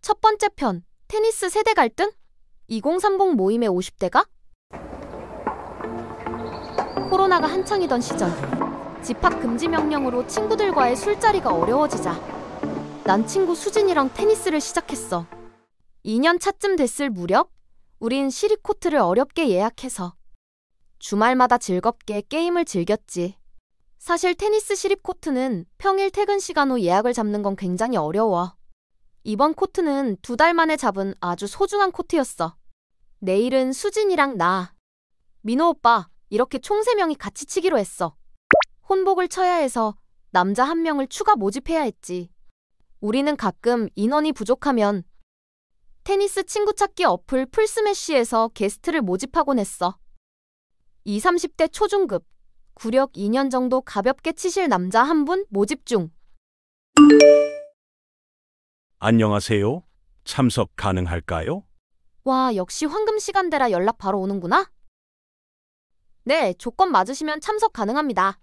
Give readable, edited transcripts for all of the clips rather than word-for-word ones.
첫 번째 편, 테니스 세대 갈등? 2030 모임의 50대가? 코로나가 한창이던 시절, 집합 금지 명령으로 친구들과의 술자리가 어려워지자 난 친구 수진이랑 테니스를 시작했어. 2년 차쯤 됐을 무렵 우린 시립코트를 어렵게 예약해서 주말마다 즐겁게 게임을 즐겼지. 사실 테니스 시립코트는 평일 퇴근 시간 후 예약을 잡는 건 굉장히 어려워. 이번 코트는 2달 만에 잡은 아주 소중한 코트였어. 내일은 수진이랑 나, 민호 오빠 이렇게 총 3명이 같이 치기로 했어. 혼복을 쳐야 해서 남자 1명을 추가 모집해야 했지. 우리는 가끔 인원이 부족하면 테니스 친구 찾기 어플 풀스매시에서 게스트를 모집하곤 했어. 20, 30대 초중급, 구력 2년 정도 가볍게 치실 남자 1분 모집 중. 안녕하세요. 참석 가능할까요? 와, 역시 황금 시간대라 연락 바로 오는구나. 네, 조건 맞으시면 참석 가능합니다.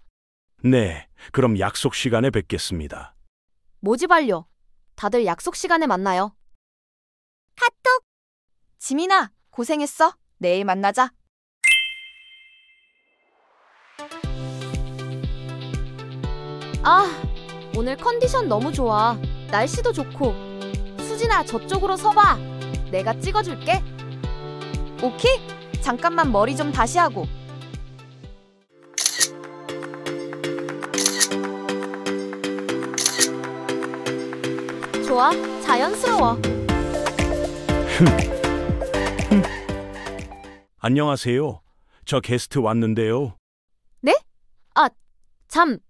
네, 그럼 약속 시간에 뵙겠습니다. 모집 완료. 다들 약속 시간에 만나요. 카톡! 지민아, 고생했어. 내일 만나자. 아, 오늘 컨디션 너무 좋아. 날씨도 좋고. 수진아, 저쪽으로 서봐. 내가 찍어줄게. 오케이? 잠깐만 머리 좀 다시 하고. 좋아, 자연스러워. 안녕하세요. 저 게스트 왔는데요. 네? 아,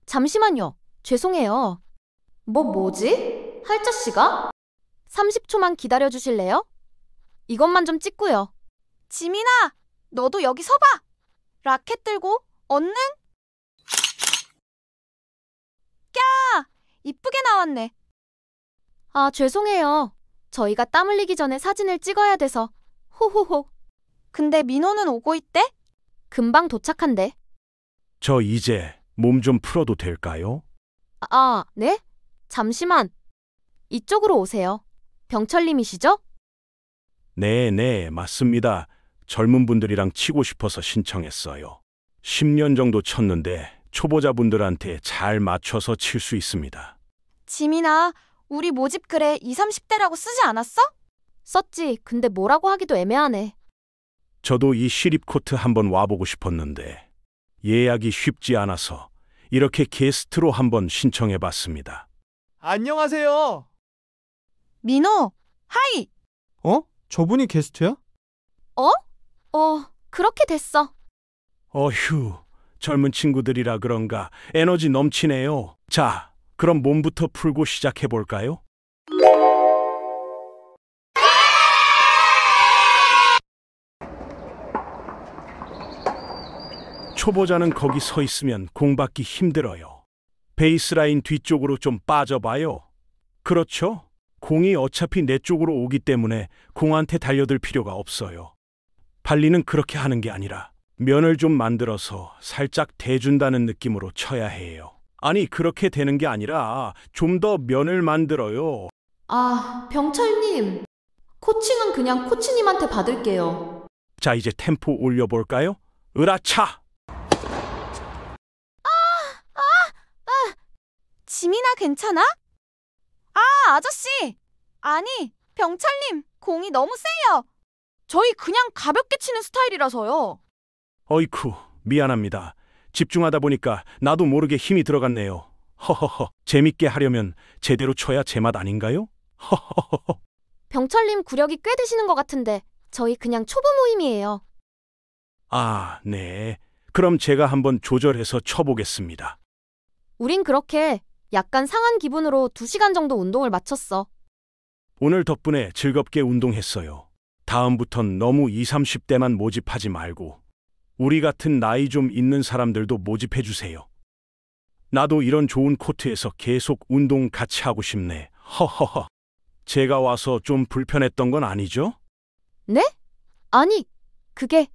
잠시만요. 죄송해요. 뭐지? 할자 씨가? 30초만 기다려주실래요? 이것만 좀 찍고요. 지민아, 너도 여기 서봐. 라켓 들고 얼른. 꺄! 이쁘게 나왔네. 아, 죄송해요. 저희가 땀 흘리기 전에 사진을 찍어야 돼서. 호호호. 근데 민호는 오고 있대? 금방 도착한대. 저 이제 몸 좀 풀어도 될까요? 네? 잠시만. 이쪽으로 오세요. 병철님이시죠? 네, 맞습니다. 젊은 분들이랑 치고 싶어서 신청했어요. 10년 정도 쳤는데 초보자분들한테 잘 맞춰서 칠 수 있습니다. 지민아, 우리 모집 글에 20, 30대라고 쓰지 않았어? 썼지. 근데 뭐라고 하기도 애매하네. 저도 이 시립코트 한번 와보고 싶었는데 예약이 쉽지 않아서 이렇게 게스트로 한번 신청해봤습니다. 안녕하세요. 민호, 하이! 저분이 게스트야? 그렇게 됐어. 어휴, 젊은 친구들이라 그런가 에너지 넘치네요. 자, 그럼 몸부터 풀고 시작해볼까요? 초보자는 거기 서 있으면 공 받기 힘들어요. 베이스라인 뒤쪽으로 좀 빠져봐요. 그렇죠? 공이 어차피 내 쪽으로 오기 때문에 공한테 달려들 필요가 없어요. 발리는 그렇게 하는 게 아니라 면을 좀 만들어서 살짝 대준다는 느낌으로 쳐야 해요. 아니, 그렇게 되는 게 아니라 좀 더 면을 만들어요. 병철님. 코칭은 그냥 코치님한테 받을게요. 자, 이제 템포 올려볼까요? 으라차! 지민아, 괜찮아? 아저씨! 아니, 병철님, 공이 너무 세요. 저희 그냥 가볍게 치는 스타일이라서요. 어이쿠, 미안합니다. 집중하다 보니까 나도 모르게 힘이 들어갔네요. 허허허, 재밌게 하려면 제대로 쳐야 제맛 아닌가요? 허허허허. 병철님 구력이 꽤 되시는 것 같은데 저희 그냥 초보 모임이에요. 네. 그럼 제가 한번 조절해서 쳐보겠습니다. 우린 그렇게 약간 상한 기분으로 2시간 정도 운동을 마쳤어. 오늘 덕분에 즐겁게 운동했어요. 다음부턴 너무 20, 30대만 모집하지 말고 우리 같은 나이 좀 있는 사람들도 모집해주세요. 나도 이런 좋은 코트에서 계속 운동 같이 하고 싶네. 허허허. 제가 와서 좀 불편했던 건 아니죠? 네? 아니, 그게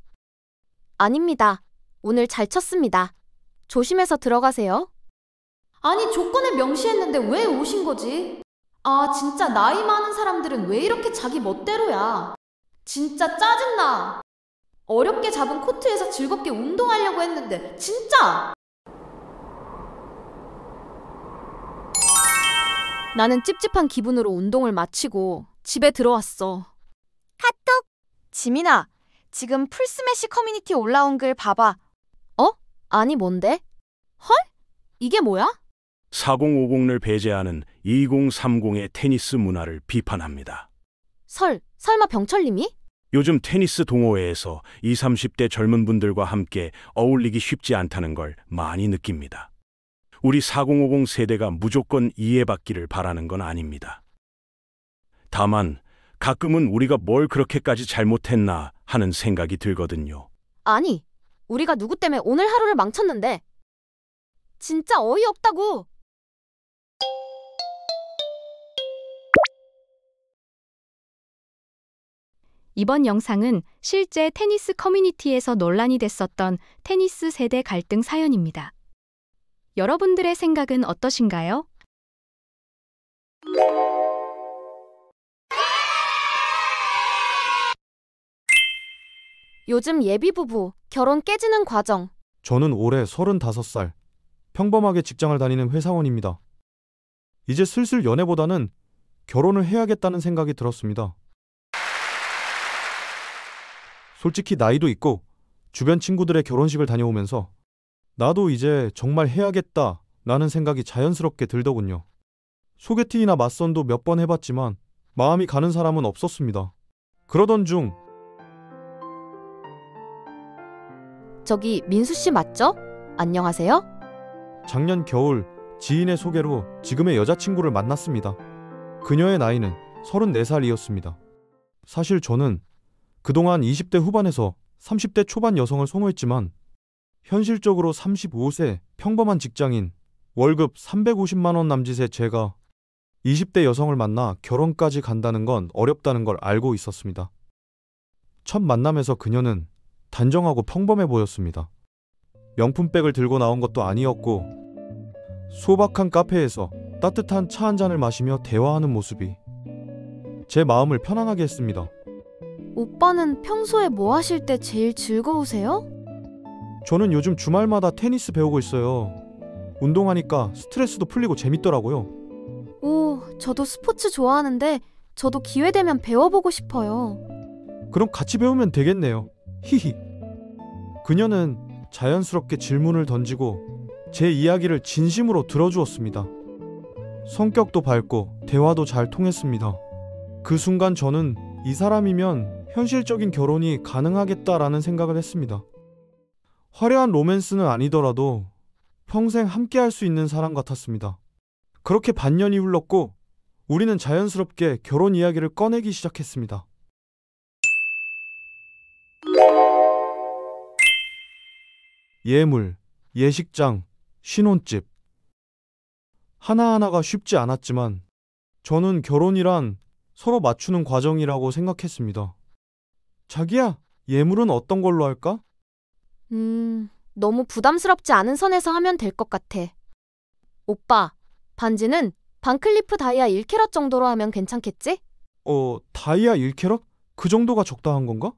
아닙니다. 오늘 잘 쳤습니다. 조심해서 들어가세요. 아니, 조건을 명시했는데 왜 오신 거지? 아, 진짜 나이 많은 사람들은 왜 이렇게 자기 멋대로야? 진짜 짜증나. 어렵게 잡은 코트에서 즐겁게 운동하려고 했는데 진짜! 나는 찝찝한 기분으로 운동을 마치고 집에 들어왔어. 지민아, 지금 풀스매시 커뮤니티 올라온 글 봐봐. 아니 뭔데? 헐? 이게 뭐야? 4050을 배제하는 2030의 테니스 문화를 비판합니다. 설마 병철님이? 요즘 테니스 동호회에서 20, 30대 젊은 분들과 함께 어울리기 쉽지 않다는 걸 많이 느낍니다. 우리 4050 세대가 무조건 이해받기를 바라는 건 아닙니다. 다만 가끔은 우리가 뭘 그렇게까지 잘못했나 하는 생각이 들거든요. 아니, 우리가 누구 때문에 오늘 하루를 망쳤는데. 진짜 어이없다고. 이번 영상은 실제 테니스 커뮤니티에서 논란이 됐었던 테니스 세대 갈등 사연입니다. 여러분들의 생각은 어떠신가요? 요즘 예비부부, 결혼 깨지는 과정. 저는 올해 35살, 평범하게 직장을 다니는 회사원입니다. 이제 슬슬 연애보다는 결혼을 해야겠다는 생각이 들었습니다. 솔직히 나이도 있고 주변 친구들의 결혼식을 다녀오면서 나도 이제 정말 해야겠다라는 생각이 자연스럽게 들더군요. 소개팅이나 맞선도 몇 번 해봤지만 마음이 가는 사람은 없었습니다. 그러던 중 저기 민수 씨 맞죠? 안녕하세요? 작년 겨울 지인의 소개로 지금의 여자친구를 만났습니다. 그녀의 나이는 34살이었습니다. 사실 저는 그동안 20대 후반에서 30대 초반 여성을 선호했지만 현실적으로 35세 평범한 직장인 월급 350만 원 남짓의 제가 20대 여성을 만나 결혼까지 간다는 건 어렵다는 걸 알고 있었습니다. 첫 만남에서 그녀는 단정하고 평범해 보였습니다. 명품백을 들고 나온 것도 아니었고 소박한 카페에서 따뜻한 차 한 잔을 마시며 대화하는 모습이 제 마음을 편안하게 했습니다. 오빠는 평소에 뭐 하실 때 제일 즐거우세요? 저는 요즘 주말마다 테니스 배우고 있어요. 운동하니까 스트레스도 풀리고 재밌더라고요. 오, 저도 스포츠 좋아하는데 저도 기회 되면 배워보고 싶어요. 그럼 같이 배우면 되겠네요. 히히. 그녀는 자연스럽게 질문을 던지고 제 이야기를 진심으로 들어주었습니다. 성격도 밝고 대화도 잘 통했습니다. 그 순간 저는 이 사람이면 현실적인 결혼이 가능하겠다라는 생각을 했습니다. 화려한 로맨스는 아니더라도 평생 함께 할 수 있는 사람 같았습니다. 그렇게 반년이 흘렀고 우리는 자연스럽게 결혼 이야기를 꺼내기 시작했습니다. 예물, 예식장, 신혼집. 하나하나가 쉽지 않았지만 저는 결혼이란 서로 맞추는 과정이라고 생각했습니다. 자기야, 예물은 어떤 걸로 할까? 너무 부담스럽지 않은 선에서 하면 될 것 같아. 오빠, 반지는 반클리프 다이아 1캐럿 정도로 하면 괜찮겠지? 다이아 1캐럿? 그 정도가 적당한 건가?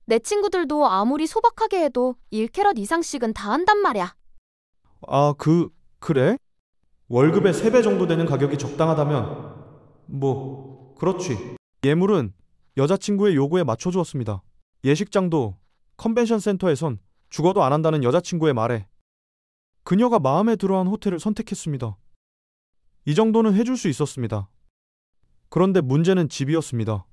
내 친구들도 아무리 소박하게 해도 1캐럿 이상씩은 다 한단 말이야. 아, 그래? 월급의 3배 정도 되는 가격이 적당하다면 그렇지. 예물은 여자친구의 요구에 맞춰주었습니다. 예식장도 컨벤션 센터에선 죽어도 안 한다는 여자친구의 말에 그녀가 마음에 들어한 호텔을 선택했습니다. 이 정도는 해줄 수 있었습니다. 그런데 문제는 집이었습니다.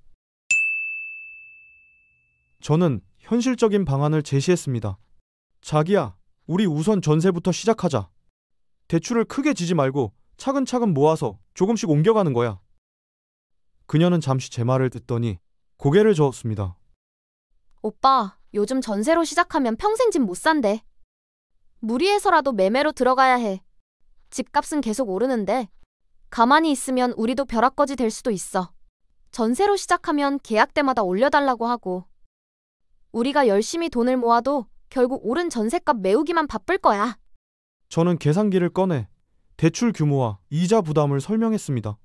저는 현실적인 방안을 제시했습니다. 자기야, 우리 우선 전세부터 시작하자. 대출을 크게 지지 말고 차근차근 모아서 조금씩 옮겨가는 거야. 그녀는 잠시 제 말을 듣더니 고개를 저었습니다. 오빠, 요즘 전세로 시작하면 평생 집 못 산대. 무리해서라도 매매로 들어가야 해. 집값은 계속 오르는데 가만히 있으면 우리도 벼락거지 될 수도 있어. 전세로 시작하면 계약 때마다 올려달라고 하고 우리가 열심히 돈을 모아도 결국 오른 전셋값 메우기만 바쁠 거야. 저는 계산기를 꺼내 대출 규모와 이자 부담을 설명했습니다.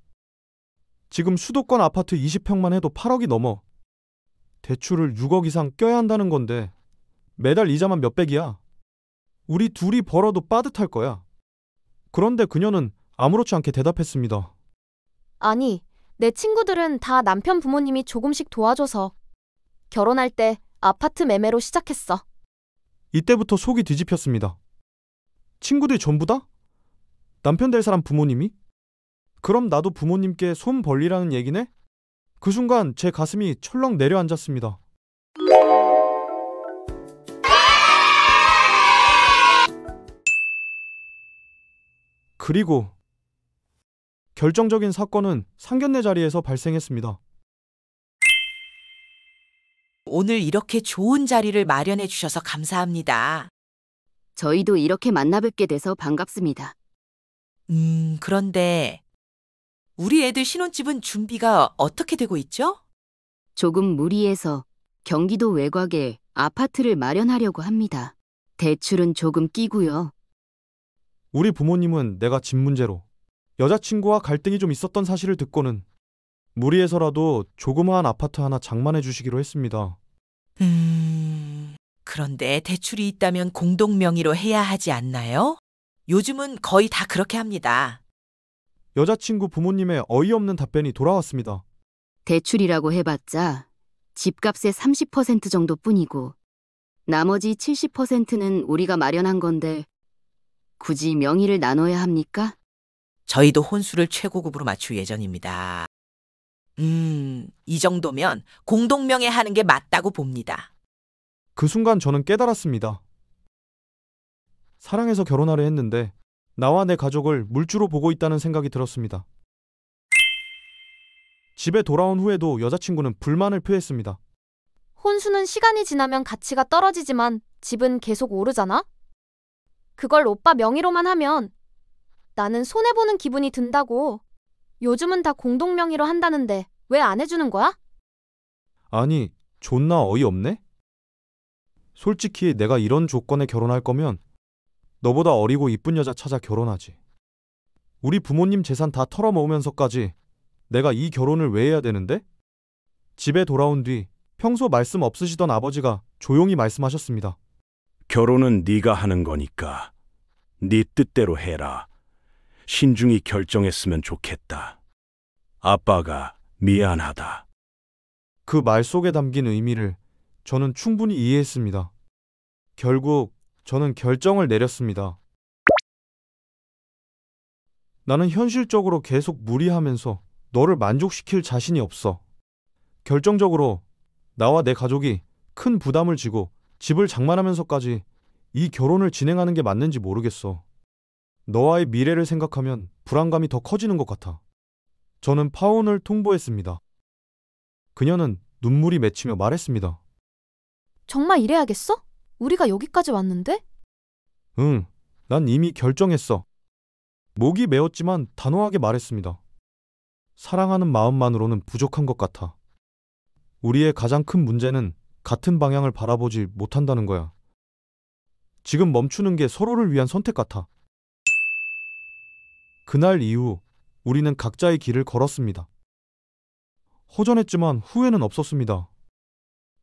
지금 수도권 아파트 20평만 해도 8억이 넘어. 대출을 6억 이상 껴야 한다는 건데 매달 이자만 몇백이야. 우리 둘이 벌어도 빠듯할 거야. 그런데 그녀는 아무렇지 않게 대답했습니다. 아니, 내 친구들은 다 남편 부모님이 조금씩 도와줘서 결혼할 때 아파트 매매로 시작했어. 이때부터 속이 뒤집혔습니다. 친구들이 전부다? 남편 될 사람 부모님이? 그럼 나도 부모님께 손 벌리라는 얘기네? 그 순간 제 가슴이 철렁 내려앉았습니다. 그리고 결정적인 사건은 상견례 자리에서 발생했습니다. 오늘 이렇게 좋은 자리를 마련해 주셔서 감사합니다. 저희도 이렇게 만나 뵙게 돼서 반갑습니다. 그런데 우리 애들 신혼집은 준비가 어떻게 되고 있죠? 조금 무리해서 경기도 외곽에 아파트를 마련하려고 합니다. 대출은 조금 끼고요. 우리 부모님은 내가 집 문제로 여자친구와 갈등이 좀 있었던 사실을 듣고는 무리해서라도 조그마한 아파트 하나 장만해 주시기로 했습니다. 그런데 대출이 있다면 공동 명의로 해야 하지 않나요? 요즘은 거의 다 그렇게 합니다. 여자친구 부모님의 어이없는 답변이 돌아왔습니다. 대출이라고 해봤자 집값의 30% 정도뿐이고 나머지 70%는 우리가 마련한 건데 굳이 명의를 나눠야 합니까? 저희도 혼수를 최고급으로 맞출 예정입니다. 이 정도면 공동 명의 하는 게 맞다고 봅니다. 그 순간 저는 깨달았습니다. 사랑해서 결혼하려 했는데 나와 내 가족을 물주로 보고 있다는 생각이 들었습니다. 집에 돌아온 후에도 여자친구는 불만을 표했습니다. 혼수는 시간이 지나면 가치가 떨어지지만 집은 계속 오르잖아? 그걸 오빠 명의로만 하면 나는 손해보는 기분이 든다고. 요즘은 다 공동 명의로 한다는데 왜 안 해주는 거야? 아니, 존나 어이없네? 솔직히 내가 이런 조건에 결혼할 거면 너보다 어리고 이쁜 여자 찾아 결혼하지. 우리 부모님 재산 다 털어먹으면서까지 내가 이 결혼을 왜 해야 되는데? 집에 돌아온 뒤 평소 말씀 없으시던 아버지가 조용히 말씀하셨습니다. 결혼은 네가 하는 거니까 네 뜻대로 해라. 신중히 결정했으면 좋겠다. 아빠가 미안하다. 그 말 속에 담긴 의미를 저는 충분히 이해했습니다. 결국 저는 결정을 내렸습니다. 나는 현실적으로 계속 무리하면서 너를 만족시킬 자신이 없어. 결정적으로 나와 내 가족이 큰 부담을 지고 집을 장만하면서까지 이 결혼을 진행하는 게 맞는지 모르겠어. 너와의 미래를 생각하면 불안감이 더 커지는 것 같아. 저는 파혼을 통보했습니다. 그녀는 눈물이 맺히며 말했습니다. 정말 이래야겠어? 우리가 여기까지 왔는데? 응, 난 이미 결정했어. 목이 메었지만 단호하게 말했습니다. 사랑하는 마음만으로는 부족한 것 같아. 우리의 가장 큰 문제는 같은 방향을 바라보지 못한다는 거야. 지금 멈추는 게 서로를 위한 선택 같아. 그날 이후 우리는 각자의 길을 걸었습니다. 허전했지만 후회는 없었습니다.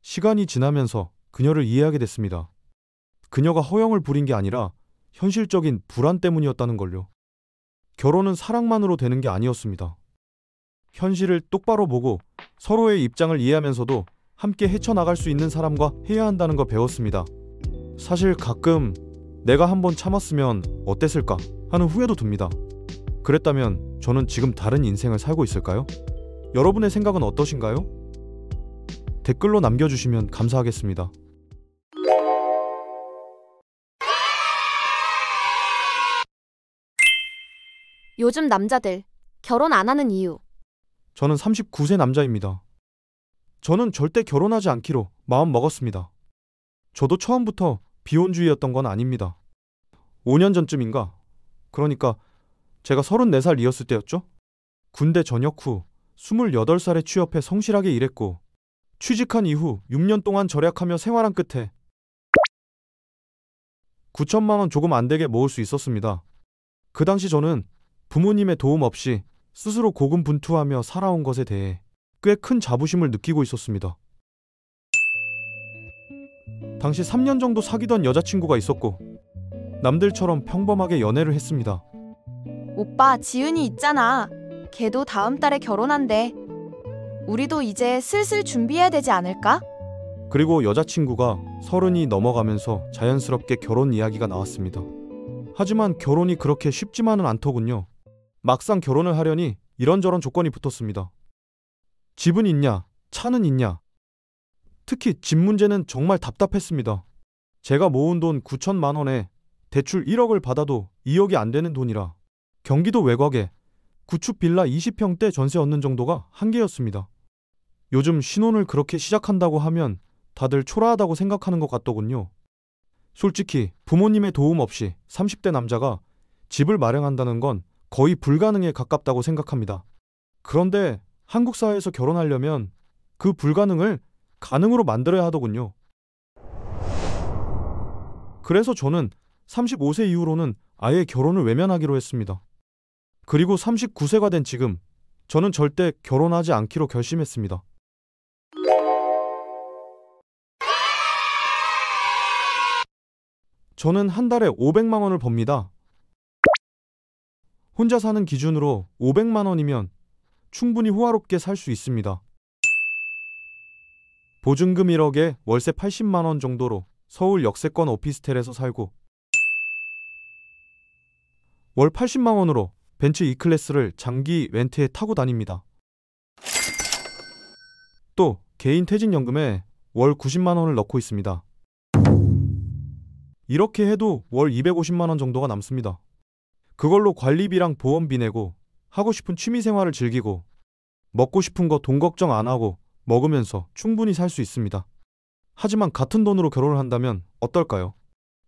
시간이 지나면서 그녀를 이해하게 됐습니다. 그녀가 허영을 부린 게 아니라 현실적인 불안 때문이었다는 걸요. 결혼은 사랑만으로 되는 게 아니었습니다. 현실을 똑바로 보고 서로의 입장을 이해하면서도 함께 헤쳐나갈 수 있는 사람과 해야 한다는 거 배웠습니다. 사실 가끔 내가 한번 참았으면 어땠을까 하는 후회도 듭니다. 그랬다면 저는 지금 다른 인생을 살고 있을까요? 여러분의 생각은 어떠신가요? 댓글로 남겨주시면 감사하겠습니다. 요즘 남자들 결혼 안 하는 이유. 저는 39세 남자입니다. 저는 절대 결혼하지 않기로 마음 먹었습니다. 저도 처음부터 비혼주의였던 건 아닙니다. 5년 전쯤인가? 그러니까 제가 34살이었을 때였죠? 군대 전역 후 28살에 취업해 성실하게 일했고 취직한 이후 6년 동안 절약하며 생활한 끝에 9천만 원 조금 안 되게 모을 수 있었습니다. 그 당시 저는 부모님의 도움 없이 스스로 고군분투하며 살아온 것에 대해 꽤 큰 자부심을 느끼고 있었습니다. 당시 3년 정도 사귀던 여자친구가 있었고 남들처럼 평범하게 연애를 했습니다. 오빠, 지은이 있잖아. 걔도 다음 달에 결혼한대. 우리도 이제 슬슬 준비해야 되지 않을까? 그리고 여자친구가 30이 넘어가면서 자연스럽게 결혼 이야기가 나왔습니다. 하지만 결혼이 그렇게 쉽지만은 않더군요. 막상 결혼을 하려니 이런저런 조건이 붙었습니다. 집은 있냐, 차는 있냐. 특히 집 문제는 정말 답답했습니다. 제가 모은 돈 9천만 원에 대출 1억을 받아도 2억이 안 되는 돈이라 경기도 외곽에 구축 빌라 20평대 전세 얻는 정도가 한계였습니다. 요즘 신혼을 그렇게 시작한다고 하면 다들 초라하다고 생각하는 것 같더군요. 솔직히 부모님의 도움 없이 30대 남자가 집을 마련한다는 건 거의 불가능에 가깝다고 생각합니다. 그런데 한국 사회에서 결혼하려면 그 불가능을 가능으로 만들어야 하더군요. 그래서 저는 35세 이후로는 아예 결혼을 외면하기로 했습니다. 그리고 39세가 된 지금 저는 절대 결혼하지 않기로 결심했습니다. 저는 한 달에 500만 원을 법니다. 혼자 사는 기준으로 500만 원이면 충분히 호화롭게 살 수 있습니다. 보증금 1억에 월세 80만 원 정도로 서울 역세권 오피스텔에서 살고 월 80만 원으로 벤츠 E클래스를 장기 렌트에 타고 다닙니다. 또 개인 퇴직연금에 월 90만 원을 넣고 있습니다. 이렇게 해도 월 250만 원 정도가 남습니다. 그걸로 관리비랑 보험비 내고 하고 싶은 취미생활을 즐기고 먹고 싶은 거 돈 걱정 안 하고 먹으면서 충분히 살 수 있습니다. 하지만 같은 돈으로 결혼을 한다면 어떨까요?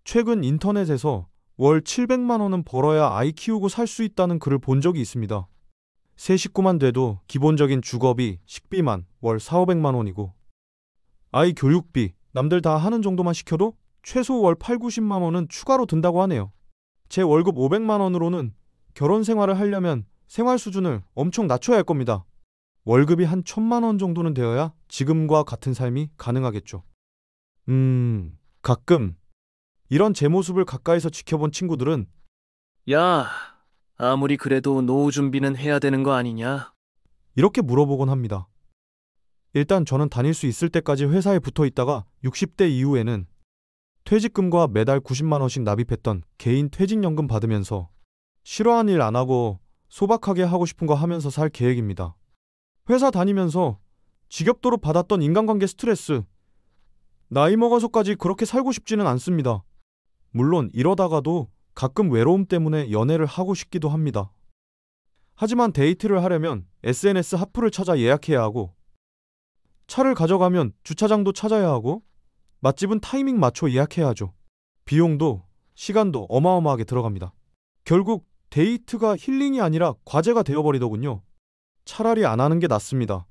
최근 인터넷에서 월 700만 원은 벌어야 아이 키우고 살 수 있다는 글을 본 적이 있습니다. 세 식구만 돼도 기본적인 주거비, 식비만 월 4,500만 원이고 아이 교육비, 남들 다 하는 정도만 시켜도 최소 월 8, 90만 원은 추가로 든다고 하네요. 제 월급 500만 원으로는 결혼 생활을 하려면 생활 수준을 엄청 낮춰야 할 겁니다. 월급이 한 1,000만 원 정도는 되어야 지금과 같은 삶이 가능하겠죠. 가끔 이런 제 모습을 가까이서 지켜본 친구들은 야, 아무리 그래도 노후 준비는 해야 되는 거 아니냐? 이렇게 물어보곤 합니다. 일단 저는 다닐 수 있을 때까지 회사에 붙어 있다가 60대 이후에는 퇴직금과 매달 90만 원씩 납입했던 개인 퇴직연금 받으면서 싫어하는 일 안 하고 소박하게 하고 싶은 거 하면서 살 계획입니다. 회사 다니면서 지겹도록 받았던 인간관계 스트레스, 나이 먹어서까지 그렇게 살고 싶지는 않습니다. 물론 이러다가도 가끔 외로움 때문에 연애를 하고 싶기도 합니다. 하지만 데이트를 하려면 SNS 하프를 찾아 예약해야 하고 차를 가져가면 주차장도 찾아야 하고 맛집은 타이밍 맞춰 예약해야 하죠. 비용도 시간도 어마어마하게 들어갑니다. 결국 데이트가 힐링이 아니라 과제가 되어버리더군요. 차라리 안 하는 게 낫습니다.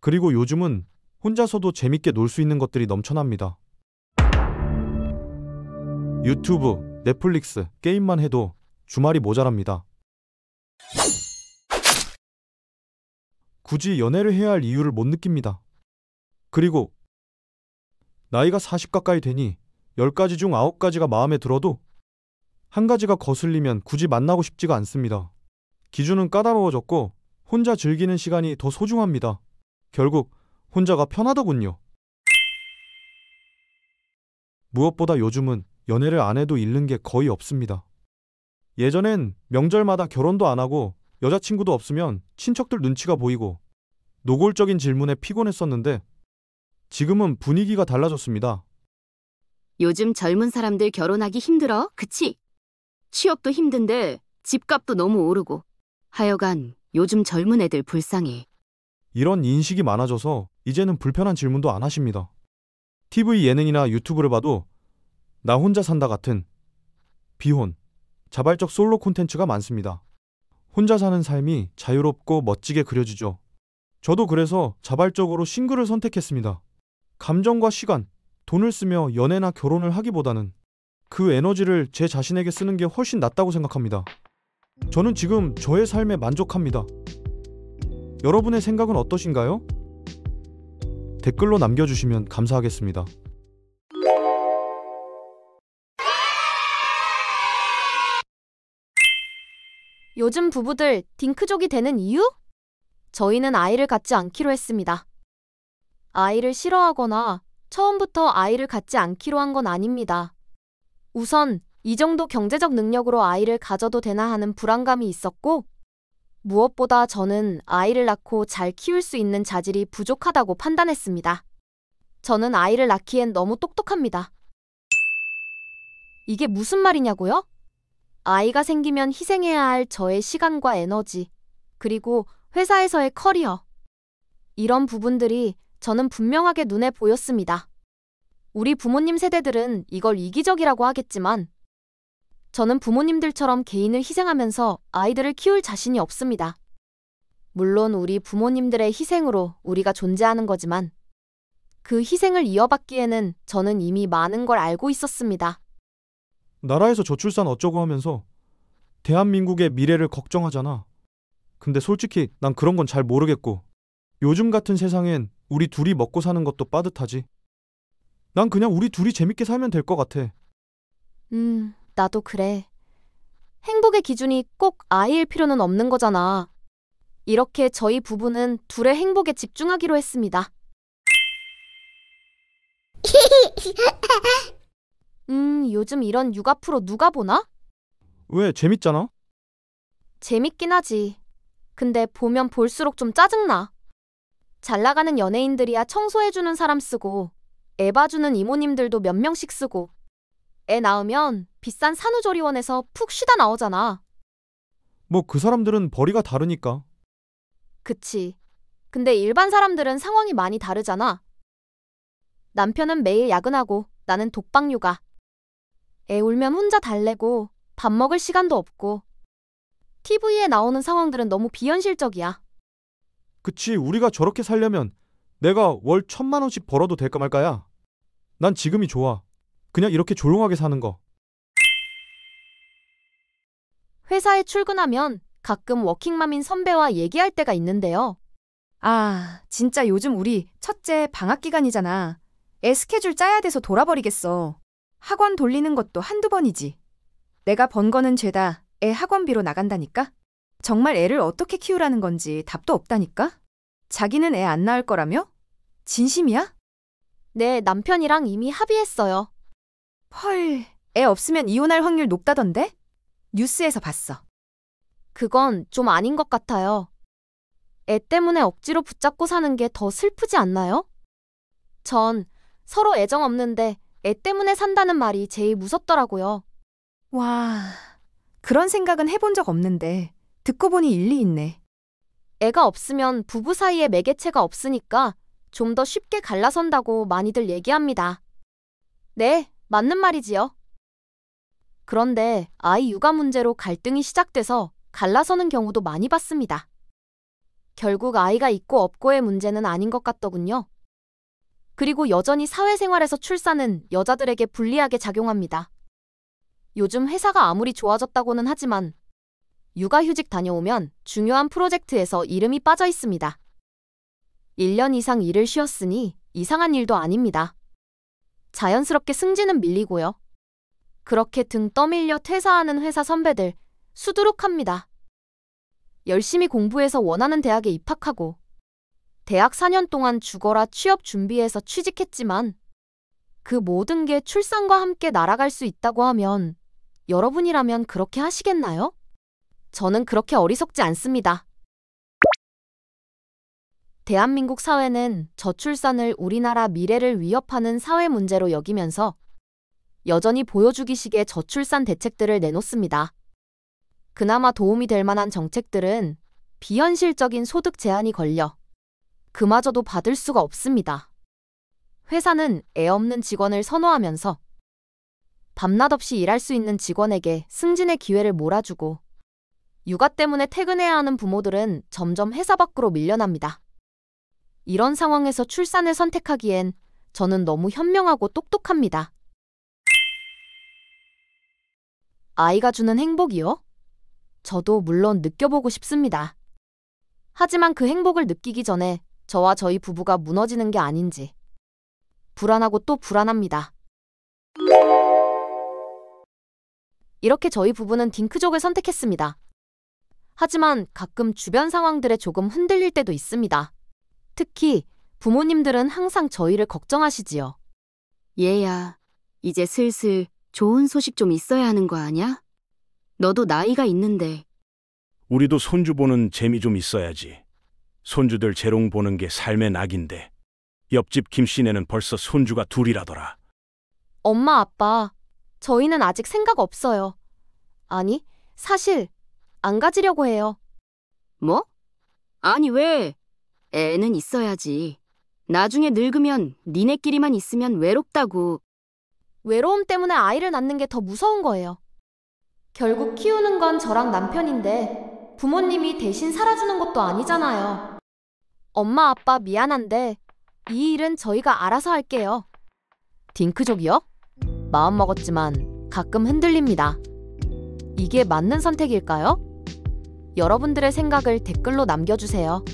그리고 요즘은 혼자서도 재밌게 놀 수 있는 것들이 넘쳐납니다. 유튜브, 넷플릭스, 게임만 해도 주말이 모자랍니다. 굳이 연애를 해야 할 이유를 못 느낍니다. 그리고 나이가 40 가까이 되니 10가지 중 9가지가 마음에 들어도 한 가지가 거슬리면 굳이 만나고 싶지가 않습니다. 기준은 까다로워졌고 혼자 즐기는 시간이 더 소중합니다. 결국 혼자가 편하더군요. 무엇보다 요즘은 연애를 안 해도 잃는 게 거의 없습니다. 예전엔 명절마다 결혼도 안 하고 여자친구도 없으면 친척들 눈치가 보이고 노골적인 질문에 피곤했었는데 지금은 분위기가 달라졌습니다. 요즘 젊은 사람들 결혼하기 힘들어, 그치? 취업도 힘든데 집값도 너무 오르고. 하여간 요즘 젊은 애들 불쌍해. 이런 인식이 많아져서 이제는 불편한 질문도 안 하십니다. TV 예능이나 유튜브를 봐도 나 혼자 산다 같은 비혼, 자발적 솔로 콘텐츠가 많습니다. 혼자 사는 삶이 자유롭고 멋지게 그려지죠. 저도 그래서 자발적으로 싱글을 선택했습니다. 감정과 시간, 돈을 쓰며 연애나 결혼을 하기보다는 그 에너지를 제 자신에게 쓰는 게 훨씬 낫다고 생각합니다. 저는 지금 저의 삶에 만족합니다. 여러분의 생각은 어떠신가요? 댓글로 남겨주시면 감사하겠습니다. 요즘 부부들 딩크족이 되는 이유? 저희는 아이를 갖지 않기로 했습니다. 아이를 싫어하거나 처음부터 아이를 갖지 않기로 한 건 아닙니다. 우선 이 정도 경제적 능력으로 아이를 가져도 되나 하는 불안감이 있었고, 무엇보다 저는 아이를 낳고 잘 키울 수 있는 자질이 부족하다고 판단했습니다. 저는 아이를 낳기엔 너무 똑똑합니다. 이게 무슨 말이냐고요? 아이가 생기면 희생해야 할 저의 시간과 에너지, 그리고 회사에서의 커리어. 이런 부분들이 저는 분명하게 눈에 보였습니다. 우리 부모님 세대들은 이걸 이기적이라고 하겠지만, 저는 부모님들처럼 개인을 희생하면서 아이들을 키울 자신이 없습니다. 물론 우리 부모님들의 희생으로 우리가 존재하는 거지만, 그 희생을 이어받기에는 저는 이미 많은 걸 알고 있었습니다. 나라에서 저출산 어쩌고 하면서 대한민국의 미래를 걱정하잖아. 근데 솔직히 난 그런 건 잘 모르겠고, 요즘 같은 세상엔 우리 둘이 먹고 사는 것도 빠듯하지. 난 그냥 우리 둘이 재밌게 살면 될 것 같아. 나도 그래. 행복의 기준이 꼭 아이일 필요는 없는 거잖아. 이렇게 저희 부부는 둘의 행복에 집중하기로 했습니다. 요즘 이런 육아 프로 누가 보나? 왜? 재밌잖아? 재밌긴 하지. 근데 보면 볼수록 좀 짜증나. 잘 나가는 연예인들이야 청소해주는 사람 쓰고, 애 봐주는 이모님들도 몇 명씩 쓰고, 애 낳으면 비싼 산후조리원에서 푹 쉬다 나오잖아. 뭐 그 사람들은 벌이가 다르니까. 그치. 근데 일반 사람들은 상황이 많이 다르잖아. 남편은 매일 야근하고 나는 독박 육아. 애 울면 혼자 달래고 밥 먹을 시간도 없고. TV에 나오는 상황들은 너무 비현실적이야. 그치, 우리가 저렇게 살려면 내가 월 1,000만 원씩 벌어도 될까 말까야. 난 지금이 좋아. 그냥 이렇게 조용하게 사는 거. 회사에 출근하면 가끔 워킹맘인 선배와 얘기할 때가 있는데요. 아, 진짜 요즘 우리 첫째 방학 기간이잖아. 애 스케줄 짜야 돼서 돌아버리겠어. 학원 돌리는 것도 한두 번이지. 내가 번 거는 죄다 애 학원비로 나간다니까? 정말 애를 어떻게 키우라는 건지 답도 없다니까? 자기는 애 안 낳을 거라며? 진심이야? 네, 남편이랑 이미 합의했어요. 헐, 애 없으면 이혼할 확률 높다던데? 뉴스에서 봤어. 그건 좀 아닌 것 같아요. 애 때문에 억지로 붙잡고 사는 게 더 슬프지 않나요? 전 서로 애정 없는데 애 때문에 산다는 말이 제일 무섭더라고요. 와, 그런 생각은 해본 적 없는데 듣고 보니 일리 있네. 애가 없으면 부부 사이에 매개체가 없으니까 좀 더 쉽게 갈라선다고 많이들 얘기합니다. 네, 맞는 말이지요. 그런데 아이 육아 문제로 갈등이 시작돼서 갈라서는 경우도 많이 봤습니다. 결국 아이가 있고 없고의 문제는 아닌 것 같더군요. 그리고 여전히 사회생활에서 출산은 여자들에게 불리하게 작용합니다. 요즘 회사가 아무리 좋아졌다고는 하지만 육아휴직 다녀오면 중요한 프로젝트에서 이름이 빠져 있습니다. 1년 이상 일을 쉬었으니 이상한 일도 아닙니다. 자연스럽게 승진은 밀리고요. 그렇게 등 떠밀려 퇴사하는 회사 선배들 수두룩합니다. 열심히 공부해서 원하는 대학에 입학하고 대학 4년 동안 죽어라 취업 준비해서 취직했지만 그 모든 게 출산과 함께 날아갈 수 있다고 하면 여러분이라면 그렇게 하시겠나요? 저는 그렇게 어리석지 않습니다. 대한민국 사회는 저출산을 우리나라 미래를 위협하는 사회 문제로 여기면서 여전히 보여주기식의 저출산 대책들을 내놓습니다. 그나마 도움이 될 만한 정책들은 비현실적인 소득 제한이 걸려 그마저도 받을 수가 없습니다. 회사는 애 없는 직원을 선호하면서 밤낮 없이 일할 수 있는 직원에게 승진의 기회를 몰아주고 육아 때문에 퇴근해야 하는 부모들은 점점 회사 밖으로 밀려납니다. 이런 상황에서 출산을 선택하기엔 저는 너무 현명하고 똑똑합니다. 아이가 주는 행복이요? 저도 물론 느껴보고 싶습니다. 하지만 그 행복을 느끼기 전에 저와 저희 부부가 무너지는 게 아닌지 불안하고 또 불안합니다. 이렇게 저희 부부는 딩크족을 선택했습니다. 하지만 가끔 주변 상황들에 조금 흔들릴 때도 있습니다. 특히 부모님들은 항상 저희를 걱정하시지요. 얘야, 이제 슬슬 좋은 소식 좀 있어야 하는 거 아냐? 너도 나이가 있는데. 우리도 손주 보는 재미 좀 있어야지. 손주들 재롱 보는 게 삶의 낙인데. 옆집 김씨네는 벌써 손주가 둘이라더라. 엄마, 아빠, 저희는 아직 생각 없어요. 아니, 사실 안 가지려고 해요. 뭐? 아니 왜? 애는 있어야지. 나중에 늙으면 니네끼리만 있으면 외롭다고. 외로움 때문에 아이를 낳는 게 더 무서운 거예요. 결국 키우는 건 저랑 남편인데 부모님이 대신 살아주는 것도 아니잖아요. 엄마, 아빠 미안한데 이 일은 저희가 알아서 할게요. 딩크족이요? 마음먹었지만 가끔 흔들립니다. 이게 맞는 선택일까요? 여러분들의 생각을 댓글로 남겨주세요.